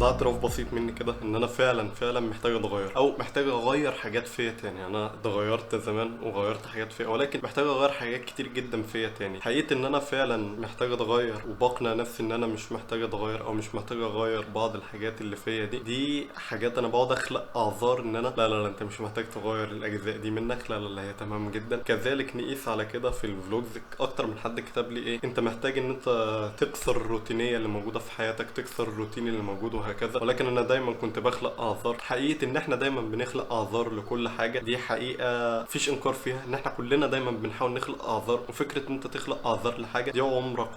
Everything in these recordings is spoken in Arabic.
ده اعتراف بسيط مني كده ان انا فعلا محتاج اتغير، او محتاج اغير حاجات فيا تاني. انا اتغيرت زمان وغيرت حاجات فيا، ولكن محتاج اغير حاجات كتير جدا فيا تاني. حقيقة ان انا فعلا محتاج اتغير، وبقنع نفسي ان انا مش محتاج اتغير او مش محتاج اغير بعض الحاجات اللي فيا دي حاجات انا بقعد اخلق اعذار ان انا لا انت مش محتاج تغير الاجزاء دي منك، لا هي تمام جدا. كذلك نقيس على كده في الفلوجز. اكتر من حد كتب لي ايه، انت محتاج ان انت تكسر الروتينيه اللي موجوده في حياتك، تكسر الروتين اللي موجود وهكذا. ولكن انا دايما كنت بخلق اعذار. حقيقه ان احنا دايما بنخلق اعذار لكل حاجه، دي حقيقه مفيش انكار فيها، ان احنا كلنا دايما بنحاول نخلق اعذار. وفكره ان انت تخلق اعذار لحاجه دي عمرك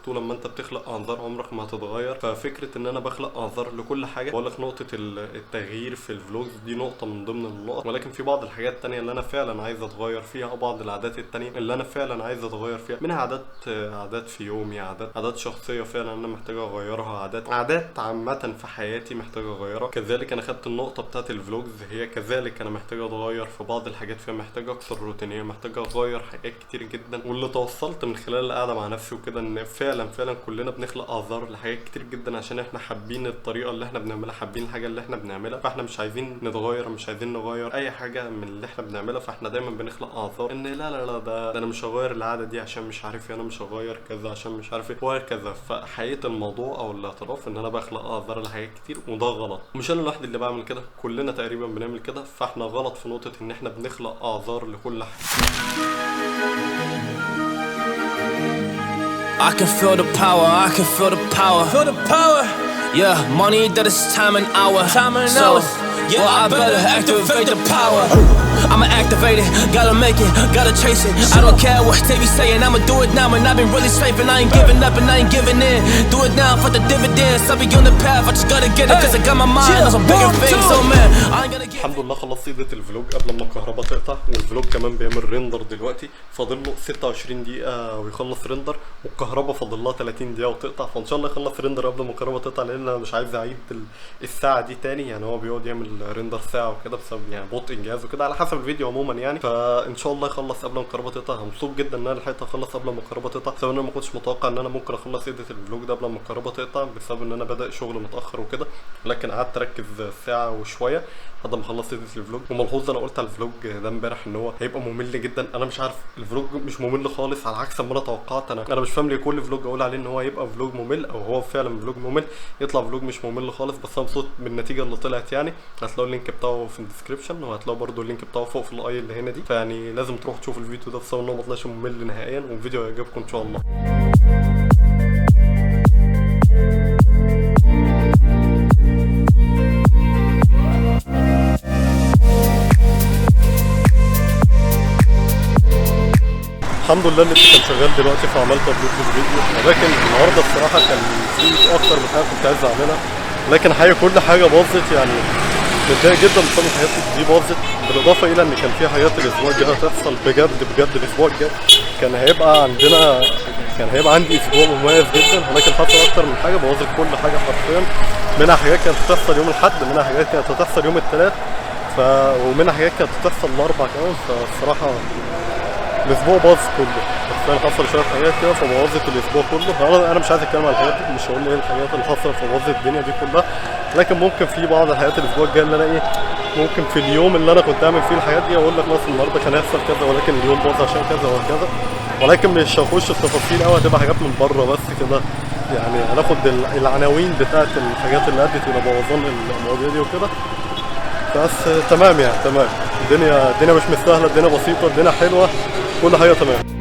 طول ما انت بتخلق اعذار عمرك ما هتتغير. ففكره ان انا بخلق اعذار لكل حاجه، بقول لك نقطه التغيير في الفلوجز دي نقطه من ضمن النقط. ولكن في بعض الحاجات التانية اللي انا فعلا عايز اتغير فيها، او بعض العادات التانية اللي انا فعلا عايز اتغير فيها. منها عادات في يومي، عادات شخصيه فعلا انا محتاج اغيرها، عادات عامه في حياتي محتاج اغيرها. كذلك انا خدت النقطه بتاعت الفلوجز، هي كذلك انا محتاج اتغير في بعض الحاجات فيها، محتاج اكسر روتينيه، محتاج اغير حاجات كتير جدا. واللي توصلت من خلال القعده مع نفسي وكده ان فعلا كلنا بنخلق اعذار لحاجات كتير جدا، عشان احنا حابين الطريقه اللي احنا بنعملها، حابين الحاجه اللي احنا بنعملها، فاحنا مش عايزين نتغير، مش عايزين نغير اي حاجه من اللي احنا بنعملها. فاحنا دايما بنخلق اعذار ان لا ده انا مش هغير العاده دي عشان مش عارف ايه، انا مش هغير كذا عشان مش عارف ايه وهكذا. فحقيقه الموضوع او الاعتراف ان انا بخلق اعذار لحاجات كتير، وده غلط. مش انا الواحد اللي بعمل كده، كلنا تقريبا بنعمل كده. فاحنا غلط في نقطه ان احنا بنخلق اعذار لكل حاجه. I can feel the power, I can feel the power. Feel the power. Yeah, money that is time and hour. Time and hours. Yeah, well, I better activate the power. I'ma activate it, gotta make it, gotta chase it. I don't care what they be saying, I'ma do it now. And I've been really strafing, I ain't giving up and I ain't giving in. Do it now for the dividends. I'll be on the path, I just gotta get it. Cause I got my mind on some bigger things. So man, I ain't gonna get. الحمد لله خلصت ايدة الفلوج قبل ما الكهرباء تقطع، والفلوج كمان بيعمل ريندر دلوقتي. فاضل له 26 دقيقة ويخلص ريندر، والكهرباء فاضل لها 30 دقيقة وتقطع. فان شاء الله يخلص ريندر قبل ما الكهرباء تقطع، لان انا مش عايز اعيد الساعة دي تاني. يعني هو بيقعد يعمل ريندر ساعة وكده بسبب يعني بطء الجهاز وكده على حسب الفيديو عموما يعني. فان شاء الله يخلص قبل ما الكهرباء تقطع. مبسوط جدا ان انا لحقت اخلص قبل ما الكهرباء تقطع، بسبب ان انا ما كنتش متوقع ان انا ممكن اخلص ايدة الفلوج ده قبل ما الكهرباء تقطع، بسبب ان انا بدأ شغل متأخر وكده. لكن قعدت اركز ساعة وشوية لحد ما خلصت ايدة الفلوج. وملحوظ انا قلت على الفلوج ده امبارح ان هو هيبقى ممل جدا. انا مش عارف، الفلوج مش ممل خالص على عكس ما انا توقعت. انا مش فاهم ليه كل فلوج اقول عليه ان هو هيبقى فلوج ممل، او هو فعلا فلوج ممل يطلع فلوج مش ممل خالص. بس انا مبسوط بالنتيجه اللي طلعت يعني. هتلاقوا اللينك بتاعه في الديسكربشن، وهتلاقوا برده اللينك بتاعه فوق في الاي اللي هنا دي. فيعني لازم تروحوا تشوفوا الفيديو ده بسبب انه ما طلعش ممل نهائيا، والفيديو هيعجبكم ان شاء الله. الحمد لله النت كان شغال دلوقتي، فعملت ابلود للفيديو. ولكن النهارده الصراحه كان في اكتر من حاجه كنت عايز اعملها، لكن حقيقة كل حاجه باظت. يعني متضايق جدا بسبب الحاجات دي باظت، بالاضافه الى ان كان في حاجات الاسبوع الجاي هتحصل. بجد الاسبوع الجاي كان هيبقى عندي اسبوع مميز جدا، ولكن حصل اكتر من حاجه بوظت كل حاجه حرفيا. منها حاجات كانت هتحصل يوم الاحد، منها حاجات كانت هتحصل يوم الثلاث، ومنها حاجات كانت هتحصل الاربع كمان. فالصراحه الاسبوع باظ كله. بس حصل شويه حاجات كده فبوظت الاسبوع كله. انا مش عايز اتكلم عن الحاجات دي، مش هقول ايه الحاجات اللي حصلت فبوظت الدنيا دي كلها، لكن ممكن في بعض الحاجات الاسبوع الجاي اللي انا ممكن في اليوم اللي انا كنت اعمل فيه الحاجات دي اقول لك مثلا النهارده كان هيحصل كذا، ولكن اليوم باظ عشان كذا وكذا. ولكن مش هخش في تفاصيل قوي، هتبقى حاجات من بره بس كده. يعني هناخد العناوين بتاعت الحاجات اللي ادت الى بوظان المواضيع دي وكده. بس تمام يعني تمام. الدنيا مش مستاهله، الدنيا بسيطه، الدنيا حلوه، كل حاجه تمام.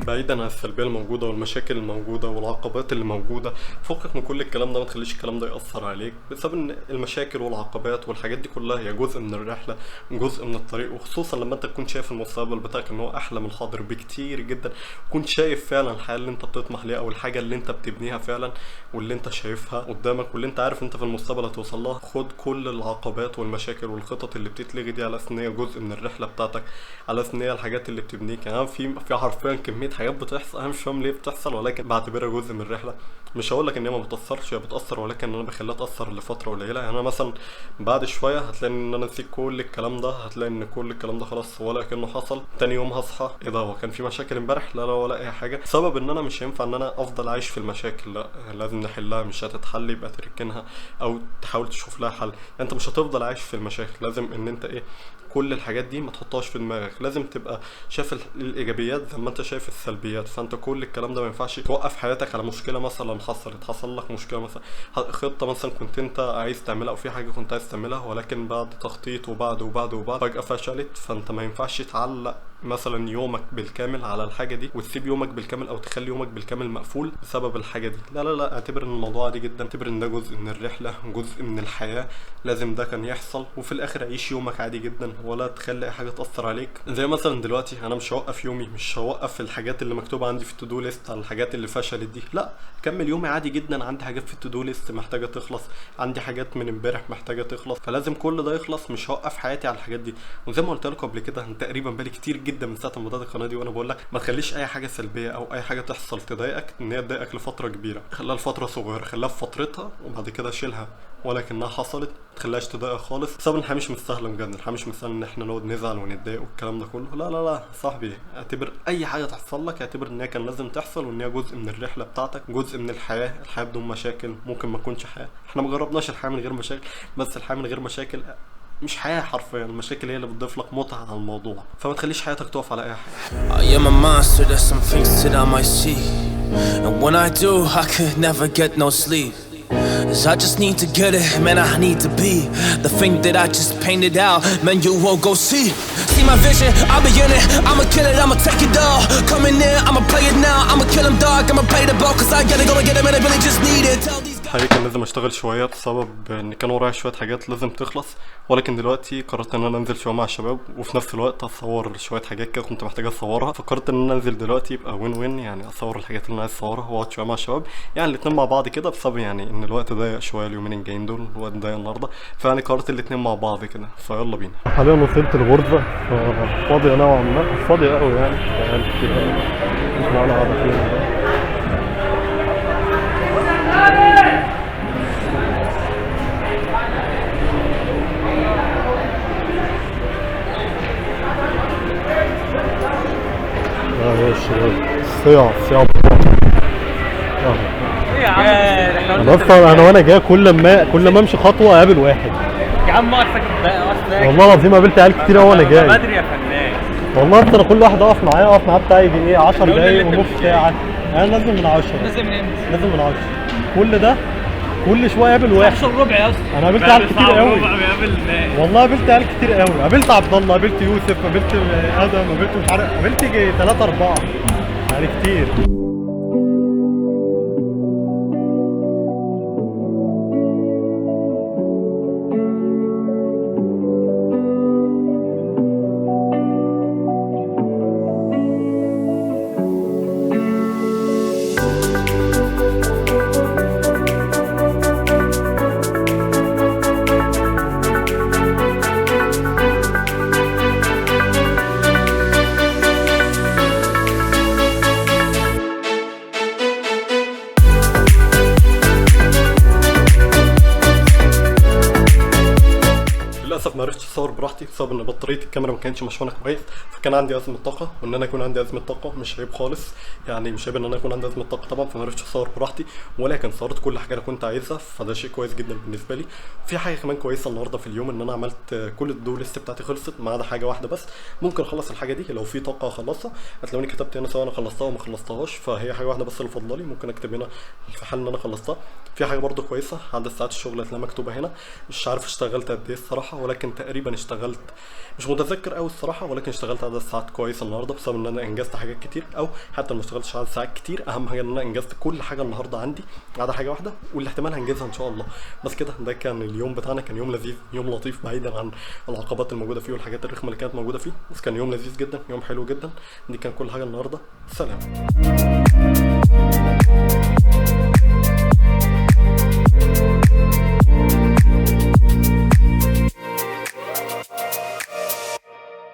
بعيدا جدا على السلبيه الموجوده والمشاكل الموجوده والعقبات اللي موجوده. فكك من كل الكلام ده، ما تخليش الكلام ده ياثر عليك، بسبب ان المشاكل والعقبات والحاجات دي كلها هي جزء من الرحله، جزء من الطريق. وخصوصا لما انت تكون شايف المستقبل بتاعك ان هو احلى من الحاضر بكتير جدا، كنت شايف فعلا الحياه اللي انت بتطمح ليها او الحاجه اللي انت بتبنيها فعلا واللي انت شايفها قدامك واللي انت عارف انت في المستقبل هتوصل لها. خد كل العقبات والمشاكل والخطط اللي بتتلغي دي على اساس ان هي جزء من الرحله بتاعتك، على اساس ان هي الحاجات اللي بتبنيك. يعني في حرفيا كميه حاجات بتحصل انا مش فاهم ليه بتحصل، ولكن بعتبرها جزء من الرحله. مش هقول لك ان هي ما بتاثرش، هي بتاثر، ولكن انا بخليها تاثر لفتره قليله. يعني انا مثلا بعد شويه هتلاقي ان انا نسيت كل الكلام ده، هتلاقي ان كل الكلام ده خلاص ولا كانه حصل. تاني يوم هصحى ايه ده، هو كان في مشاكل امبارح؟ لا ولا اي حاجه. سبب ان انا مش هينفع ان انا افضل عايش في المشاكل، لا لازم نحلها. مش هتتحل يبقى تركنها او تحاول تشوف لها حل. يعني انت مش هتفضل عايش في المشاكل، لازم ان انت كل الحاجات دي ما تحطهاش في دماغك. لازم تبقى شايف الايجابيات زي ما انت شايف السلبيات. فانت كل الكلام ده ما ينفعش توقف حياتك على مشكله مثلا حصل لك مشكله، مثلا خطه مثلا كنت انت عايز تعملها او في حاجه كنت عايز تعملها، ولكن بعد تخطيط وبعد فجاه فشلت. فانت ما ينفعش تعلق مثلا يومك بالكامل على الحاجه دي وتسيب يومك بالكامل او تخلي يومك بالكامل مقفول بسبب الحاجه دي. لا اعتبر ان الموضوع عادي جدا، اعتبر ان ده جزء من الرحله، جزء من الحياه، لازم ده كان يحصل. وفي الاخر عيش يومك عادي جدا، ولا تخلي اي حاجه تاثر عليك. زي مثلا دلوقتي انا مش هوقف يومي، مش هوقف الحاجات اللي مكتوبه عندي في التو ليست على الحاجات اللي فشلت دي، لا كمل يومي عادي جدا. عندي حاجات في التو ليست محتاجه تخلص، عندي حاجات من امبارح محتاجه تخلص، فلازم كل ده يخلص. مش هوقف حياتي على الحاجات دي. وزي ما قلت لكم قبل كده، انا تقريبا بالي كتير جدا من ساعه ما بدات القناه دي وانا بقول لك ما تخليش اي حاجه سلبيه او اي حاجه تحصل تضايقك ان هي تضايقك لفتره كبيره. خليها لفتره صغيره، خليها في فترتها وبعد كده شيلها، ولكنها حصلت ما تخليهاش تضايقك خالص. بسبب ان الحياه مش مستاهله بجد، الحياه مش مستاهله ان احنا نقعد نزعل ونتضايق والكلام ده كله. لا صاحبي، اعتبر اي حاجه تحصل لك اعتبر ان هي كان لازم تحصل، وان هي جزء من الرحله بتاعتك، جزء من الحياه. الحياه بدون مشاكل ممكن ما تكونش حياه. احنا ما جربناش الحياه من غير مشاكل، بس الحياه من غير مشاكل مش حياه حرفيا. المشاكل هي اللي بتضيف لك متعه على الموضوع، فما تخليش حياتك تقف على اي حاجه. I am a monster, there's some things that I might see, and when I do I could never get no sleep, 'cause I just need to get it, man, I need to be the thing that I just painted out, man, you won't go see my vision, I'll be in it, I'ma kill it, I'ma take it all, coming in, I'ma play it now, I'ma kill him dark, I'ma play the ball, 'cause I gotta go and get him and I really just need it. Tell these حقيقي كان لازم اشتغل شويه بسبب ان كان ورايا شويه حاجات لازم تخلص، ولكن دلوقتي قررت ان انا انزل شويه مع الشباب وفي نفس الوقت اصور شويه حاجات كده كنت محتاج اصورها. فقررت ان انا انزل دلوقتي يبقى وين يعني اصور الحاجات اللي انا عايز اصورها واقعد شويه مع الشباب، يعني الاتنين مع بعض كده، بسبب يعني ان الوقت ضيق شويه اليومين الجايين دول، الوقت ضيق النهارده، فيعني قررت الاتنين مع بعض كده. فيلا بينا. حاليا وصلت الغرفه فاضيه نوعا ما، فاضيه قوي يعني، مش معانا قاعده فين. يا الشباب صياع انا اصلا وانا جاي كل ما امشي خطوه اقابل واحد. يا عم اقفك بقى والله العظيم قابلت عيال كتير قوي وانا جاي. بدري يا فنان والله انا كل واحد اقف معاه بتاع يجي 10 دقايق ونص ساعه. انا لازم من 10 لازم من 10 كل ده كل شويه اقابل واحد. 10 ربع يا اسطى. انا قابلت عيال كتير قوي والله، قابلت عيال كتير قوي، قابلت عبد الله، قابلت يوسف، قابلت ادم، قابلت مش عارف، قابلت يجي 3 4 يعني كتير. للاسف ما عرفتش اصور براحتي بسبب ان بطاريه الكاميرا ما كانتش مشحونه كويس، فكان عندي ازمه طاقه، وان انا يكون عندي ازمه طاقه مش عيب خالص، يعني مش عيب ان انا يكون عندي ازمه طاقه طبعا، فما عرفتش اصور براحتي، ولكن صورت كل حاجه انا كنت عايزها، فده شيء كويس جدا بالنسبه لي. في حاجه كمان كويسه النهارده في اليوم، ان انا عملت كل الدو ليست بتاعتي خلصت ما عدا حاجه واحده بس ممكن اخلص الحاجه دي، لو في طاقه اخلصها هتلاقوني كتبت هنا سواء انا خلصتها وما خلصتهاش، فهي حاجه واحده بس اللي فاضله ممكن اكتب هنا في حال ان انا خلصتها. في حاجه برده كويسه عدد ساعات الشغل هتلاقيها مكتوبه هنا، مش عارف اشتغلت قد ايه الصراحه، ولكن تقريبا تقريبا اشتغلت، مش متذكر قوي الصراحه، ولكن اشتغلت عدد ساعات كويس النهارده بسبب ان انا انجزت حاجات كتير، او حتى ما اشتغلتش عدد ساعات كتير، اهم حاجه ان انا انجزت كل حاجه النهارده عندي، عدا حاجه واحده والاحتمال هنجزها ان شاء الله. بس كده ده كان اليوم بتاعنا، كان يوم لذيذ، يوم لطيف بعيدا عن العقبات الموجوده فيه والحاجات الرخمه اللي كانت موجوده فيه، بس كان يوم لذيذ جدا، يوم حلو جدا. دي كان كل حاجه النهارده، سلام.